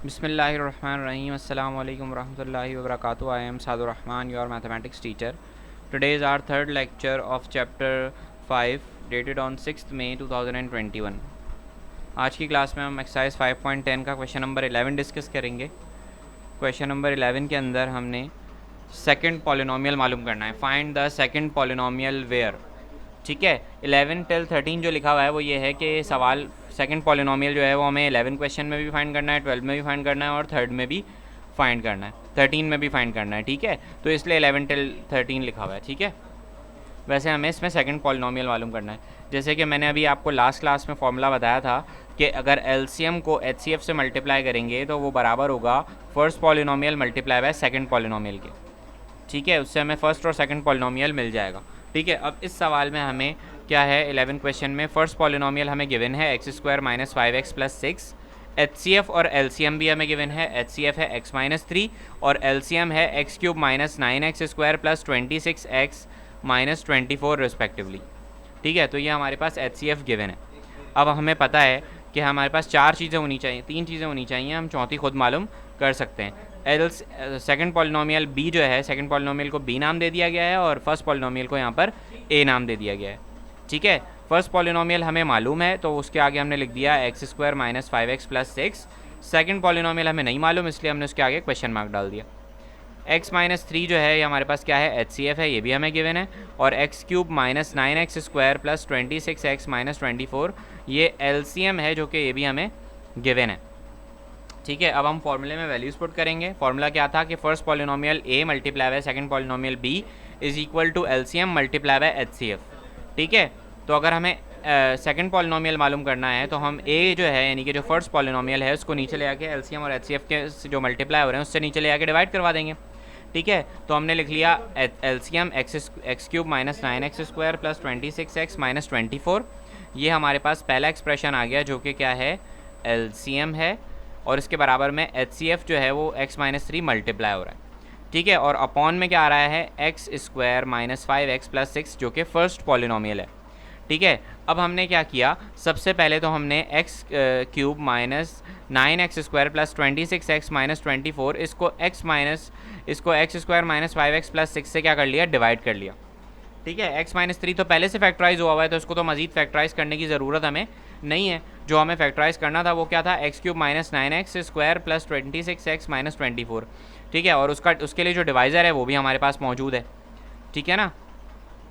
Bismillahirrahmanirrahim. Assalamu alaikum warahmatullahi wabarakatuh. I am Saad Rehman, your mathematics teacher. Today is our third lecture of chapter 5 dated on 6th May 2021. आज की class में हम exercise 5.10 का question number 11 discuss करेंगे। Question number 11 के अंदर हमने second polynomial मालूम करना है। Find the second polynomial where. ठीक है, 11 टिल 13 जो लिखा हुआ है वो ये है कि सवाल सेकंड पॉलिनोमियल जो है वो हमें 11 क्वेश्चन में भी फाइंड करना है, 12 में भी फाइंड करना है और थर्ड में भी फाइंड करना है, 13 में भी फाइंड करना है। ठीक है, तो इसलिए 11 टिल 13 लिखा हुआ है। ठीक है, वैसे हमें इसमें सेकंड पॉलिनोमियल मालूम करना है। जैसे कि मैंने अभी आपको लास्ट क्लास में फॉर्मूला बताया था कि अगर L.C.M को H.C.F से मल्टीप्लाई करेंगे तो वो बराबर होगा first polynomial multiply by second polynomial के। ठीक है, उससे हमें फर्स्ट और सेकंड पॉलिनोमियल मिल जाएगा। ठीक है, अब इस सवाल में हमें क्या है, 11 क्वेश्चन में फर्स्ट पॉलिनोमियल हमें गिवन है x² - 5x + 6। H.C.F और L.C.M भी हमें गिवन है। H.C.F है x - 3 और L.C.M है x³ - 9x² + 26x - 24 रिस्पेक्टिवली। ठीक है, तो ये हमारे पास H.C.F गिवन है। अब हमें पता है कि हमारे पास चार चीज़ें होनी चाहिए, तीन चीज़ें होनी चाहिए, हम चौथी खुद मालूम कर सकते हैं। सेकंड पॉलिनोमियल b जो है, सेकंड पॉलिनोमियल को b नाम दे दिया गया है और फर्स्ट पॉलिनोमियल को यहाँ पर a नाम दे दिया गया है। ठीक है, फर्स्ट पॉलिनोमियल हमें मालूम है तो उसके आगे हमने लिख दिया x² - 5x + 6। सेकंड पॉलिनोमियल हमें नहीं मालूम इसलिए हमने उसके आगे क्वेश्चन मार्क डाल दिया। x - 3 जो है ये हमारे पास क्या है, H.C.F है, ये भी हमें गिवन है। और x³ - 9x² + 26x - 24 ये L.C.M है जो कि ये भी हमें गिवन है। ठीक है, अब हम फॉर्मूले में वैल्यूज पुट करेंगे। फॉर्मूला क्या था कि first polynomial a multiply by second polynomial b is equal to L.C.M multiply by H.C.F। ठीक है, तो अगर हमें सेकंड पॉलिनोमियल मालूम करना है तो हम a जो है यानी कि जो फर्स्ट पॉलिनोमियल है उसको नीचे ले आके L.C.M और H.C.F के जो मल्टीप्लाई हो रहे हैं उससे नीचे ले आके डिवाइड करवा देंगे। ठीक है, तो हमने लिख लिया L.C.M x³ - 9x² + 26x - 24। ये हमारे पास पहला एक्सप्रेशन आ गया जो कि क्या है, L.C.M है और इसके बराबर में H.C.F जो है वो x - 3 मल्टीप्लाई हो रहा है। ठीक है, और अपॉन में क्या आ रहा है, x² - 5x + 6 जो कि फर्स्ट पॉलिनोमियल है। ठीक है, अब हमने क्या किया, सबसे पहले तो हमने x³ - 9x² + 26x - 24 इसको x² - 5x + 6 से क्या कर लिया, डिवाइड कर लिया। ठीक है, x - 3 तो पहले से फैक्टराइज हुआ है तो उसको तो मजीद फैक्टराइज करने की ज़रूरत हमें नहीं है। जो हमें फैक्टराइज करना था वो क्या था, x³ - 9x² + 26x - 24। ठीक है, और उसके लिए जो डिवाइज़र है वो भी हमारे पास मौजूद है। ठीक है ना,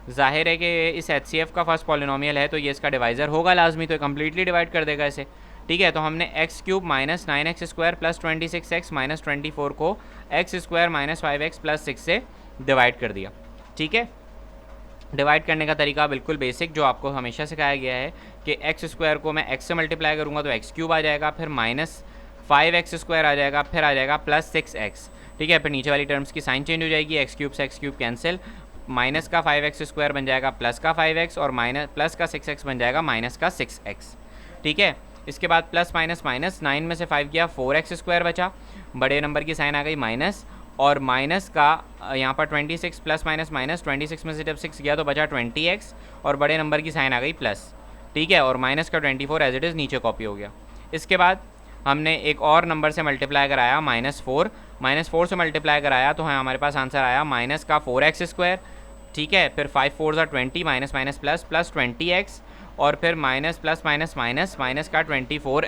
जाहिर है कि इस H.C.F का फर्स्ट पॉलिनोमियल है तो ये इसका डिवाइज़र होगा लाजमी, तो कम्प्लीटली डिवाइड कर देगा इसे। ठीक है, तो हमने x³ - 9x² + 26x - 24 को x² - 5x + 6 से डिवाइड कर दिया। ठीक है, डिवाइड करने का तरीका बिल्कुल बेसिक जो आपको हमेशा सिखाया गया है कि x² को मैं x से मल्टीप्लाई करूँगा तो x³ आ जाएगा, फिर -5x² आ जाएगा, फिर आ जाएगा +6x। ठीक है, फिर नीचे वाली टर्म्स की साइन चेंज हो जाएगी, x³ से x³ कैंसिल, माइनस का 5x² बन जाएगा प्लस का 5x और प्लस का 6x बन जाएगा माइनस का 6x। ठीक है, इसके बाद प्लस माइनस माइनस, 9 में से 5 गया, 4x² बचा, बड़े नंबर की साइन आ गई माइनस, और माइनस का यहाँ पर 26 प्लस माइनस माइनस, 26 में से जब 6 गया तो बचा 20x और बड़े नंबर की साइन आ गई प्लस। ठीक है, और माइनस का 24 एज इट इज़ नीचे कॉपी हो गया। इसके बाद हमने एक और नंबर से मल्टीप्लाई कराया, -4 से मल्टीप्लाई कराया तो हमारे पास आंसर आया माइनस का 4x²। ठीक है, फिर 5 4 ज़ा 20, minus minus plus, plus 20x और फिर minus plus minus minus, minus का 24,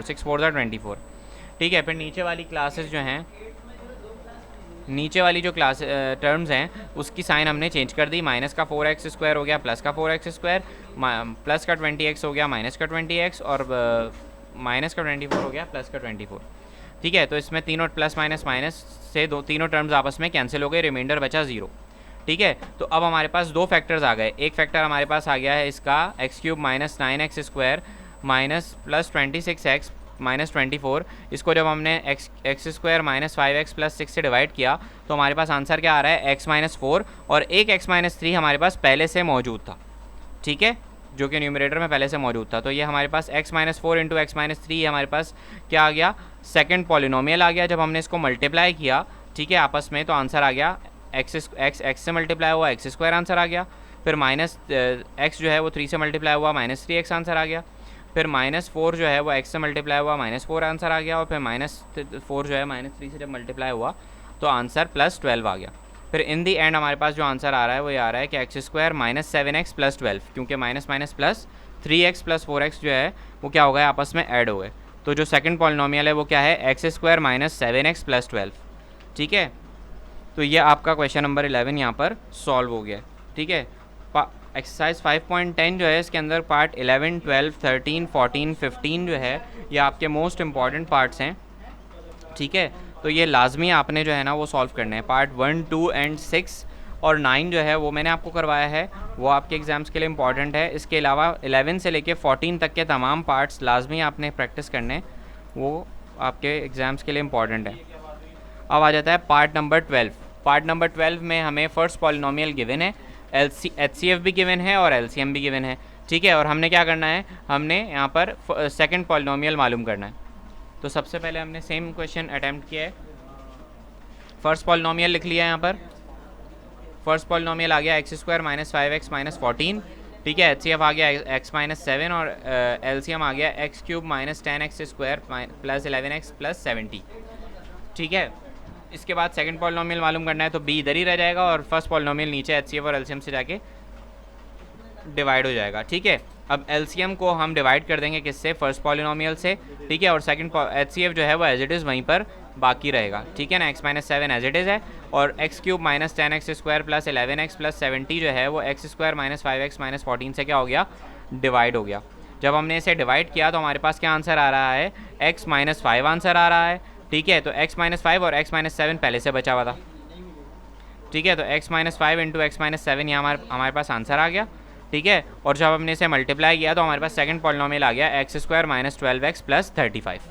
6 4 ज़ा 24। ठीक है, फिर नीचे वाली क्लासेस जो हैं, नीचे वाली जो क्लास टर्म्स हैं उसकी साइन हमने चेंज कर दी, माइनस का 4x² हो गया प्लस का 4x², प्लस का 20x हो गया माइनस का 20x और माइनस का 24 हो गया प्लस का 24। ठीक है, तो इसमें तीनों प्लस माइनस माइनस से तीनों टर्म्स आपस में कैंसिल हो गए, रिमाइंडर बचा 0। ठीक है, तो अब हमारे पास दो फैक्टर्स आ गए। एक फैक्टर हमारे पास आ गया है इसका x³ - 9x² minus plus 26x minus 24, इसको जब हमने x² - 5x + 6 से डिवाइड किया तो हमारे पास आंसर क्या आ रहा है, x - 4 और एक x - 3 हमारे पास पहले से मौजूद था। ठीक है, जो कि न्यूमरेटर में पहले से मौजूद था, तो ये हमारे पास x - 4 × x - 3 हमारे पास क्या आ गया, सेकंड पॉलिनोमियल आ गया। जब हमने इसको मल्टीप्लाई किया, ठीक है, आपस में, तो आंसर आ गया x से मल्टीप्लाई हुआ x² आंसर आ गया, फिर माइनस x जो है वो 3 से मल्टीप्लाई हुआ -3x आंसर आ गया। फिर -4 जो है वो x से मल्टीप्लाई हुआ, -4 आंसर आ गया, और फिर -4 जो है -3 से जब मल्टीप्लाई हुआ तो आंसर +12 आ गया। फिर इन दी एंड हमारे पास जो आंसर आ रहा है वो ये आ रहा है कि x² -7x + 12, क्योंकि minus minus plus 3x + 4x जो है वो क्या हो गए, आपस में ऐड हो गए। तो जो सेकंड पॉलिनोमियल है वो क्या है, x² -7x + 12। ठीक है, तो ये आपका क्वेश्चन नंबर 11 यहाँ पर सॉल्व हो गया। ठीक है, एक्सरसाइज 5.10 जो है इसके अंदर पार्ट 11, 12, 13, 14, 15 जो है ये आपके मोस्ट इंपॉर्टेंट पार्ट्स हैं। ठीक है, तो ये लाजमी आपने जो है ना वो सॉल्व करने हैं। पार्ट 1, 2 एंड 6 और 9 जो है वो मैंने आपको करवाया है, वो आपके एग्ज़ाम्स के लिए इंपॉर्टेंट है। इसके अलावा 11 से लेके 14 तक के तमाम पार्ट्स लाजमी आपने प्रैक्टिस करने, वो आपके एग्ज़ाम्स के लिए इंपॉर्टेंट है। अब आ जाता है पार्ट नंबर 12। पार्ट नंबर 12 में हमें फर्स्ट पॉलिनोमियल गिवन है, H.C.F भी गिवन है और L.C.M भी गिवन है। ठीक है, और हमने क्या करना है, हमने यहाँ पर सेकंड पॉलिनोमियल मालूम करना है। तो सबसे पहले हमने सेम क्वेश्चन अटैम्प्ट किया है। फर्स्ट पॉलिनोमियल लिख लिया है यहाँ पर। फर्स्ट पॉलिनोमियल आ गया x² -5x -14। ठीक है, H.C.F आ गया x -7 और L.C.M आ गया x³ -10x² + 11x + 70। ठीक है, इसके बाद सेकंड पॉलिनोमियल मालूम करना है, तो b इधर ही रह जाएगा और फर्स्ट पॉलिनोमियल नीचे H.C.F और L.C.M से जाके डिवाइड हो जाएगा। ठीक है, अब L.C.M को हम डिवाइड कर देंगे किससे, फर्स्ट पॉलिनोमियल से। ठीक है, और सेकंड H.C.F जो है वो एज इट इज़ वहीं पर बाकी रहेगा। ठीक है ना, x -7 एज इट इज़ है, और x³ -10x² + 11x + 70 जो है वो x² -5x -14 से क्या हो गया, डिवाइड हो गया। जब हमने इसे डिवाइड किया तो हमारे पास क्या आंसर आ रहा है, x -5 आंसर आ रहा है। ठीक है, तो x -5 और x -7 पहले से बचा हुआ था। ठीक है, तो x -5 × x -7 यहाँ हमारे पास आंसर आ गया। ठीक है, और जब हमने इसे मल्टीप्लाई किया तो हमारे पास सेकंड पॉलिनोमियल आ गया x² -12x + 35।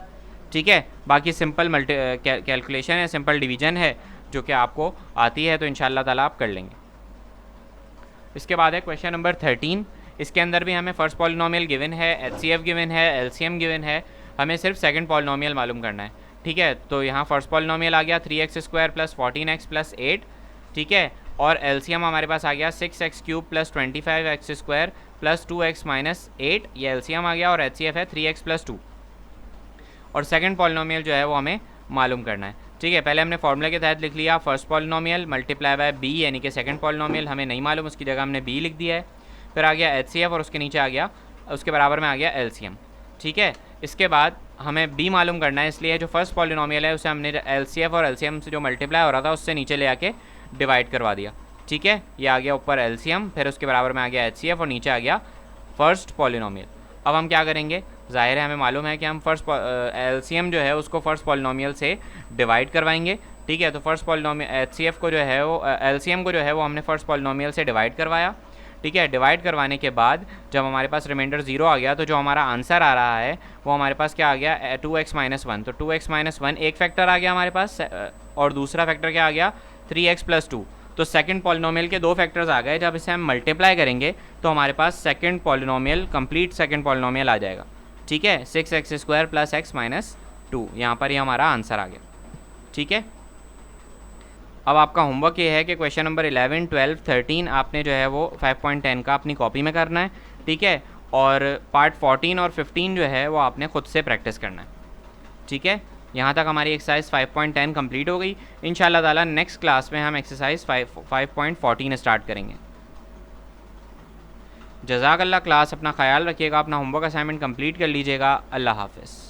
ठीक है, बाकी सिंपल कैलकुलेशन है, सिंपल डिवीजन है जो कि आपको आती है, तो इंशाल्लाह ताला आप कर लेंगे। इसके बाद है क्वेश्चन नंबर 13। इसके अंदर भी हमें फर्स्ट पॉलिनोमियल गिवन है, H.C.F गिवन है, L.C.M गिवन है, हमें सिर्फ सेकंड पॉलिनोमियल मालूम करना है। ठीक है, तो यहाँ फर्स्ट पॉलिनोमियल आ गया 3x² + 14x + 8। ठीक है, और L.C.M हमारे पास आ गया 6x³ + 25x² + 2x - 8, ये L.C.M आ गया, और H.C.F है 3x + 2। और सेकंड पॉलिनोमियल जो है वो हमें मालूम करना है। ठीक है, पहले हमने फॉर्मूले के तहत लिख लिया first polynomial multiply by b, यानी कि सेकंड पॉलिनोमियल हमें नहीं मालूम, उसकी जगह हमने b लिख दिया है। फिर आ गया H.C.F और उसके नीचे आ गया, उसके बराबर में आ गया L.C.M। ठीक है, इसके बाद हमें b मालूम करना है, इसलिए जो फर्स्ट पॉलिनोमियल है उसे हमने L.C.F और L.C.M से जो मल्टीप्लाई हो रहा था उससे नीचे ले आके डिवाइड करवा दिया। ठीक है, ये आ गया ऊपर L.C.M, फिर उसके बराबर में आ गया H.C.F और नीचे आ गया फर्स्ट पॉलिनोमियल। अब हम क्या करेंगे, ज़ाहिर है हमें मालूम है कि हम फर्स्ट L.C.M जो है उसको फर्स्ट पॉलिनोमियल से डिवाइड करवाएंगे। ठीक है, तो फर्स्ट पॉलिनोमियल H.C.F को जो है वो L.C.M को जो है वो हमने फर्स्ट पॉलिनोमियल से डिवाइड करवाया। ठीक है, डिवाइड करवाने के बाद जब हमारे पास रिमाइंडर 0 आ गया तो जो हमारा आंसर आ रहा है वो हमारे पास क्या आ गया, 2x - 1। तो 2x - 1 एक फैक्टर आ गया हमारे पास, और दूसरा फैक्टर क्या आ गया, 3x + 2। तो सेकंड पॉलिनोमियल के दो फैक्टर्स आ गए। जब इसे हम मल्टीप्लाई करेंगे तो हमारे पास second polynomial, complete second polynomial आ जाएगा। ठीक है, 6x² + x - 2, यहाँ पर ही हमारा आंसर आ गया। ठीक है, अब आपका होमवर्क ये है कि क्वेश्चन नंबर 11, 12, 13 आपने जो है वो 5.10 का अपनी कॉपी में करना है। ठीक है, और पार्ट 14 और 15 जो है वो आपने खुद से प्रैक्टिस करना है। ठीक है, यहाँ तक हमारी एक्सरसाइज 5.10 कंप्लीट हो गई। इंशाल्लाह ताला नेक्स्ट क्लास में हम एक्सरसाइज 5.14 स्टार्ट करेंगे। जज़ाकल्लाह। क्लास अपना ख्याल रखिएगा, अपना होमवर्क असाइनमेंट कंप्लीट कर लीजिएगा। अल्लाह हाफ़िज़।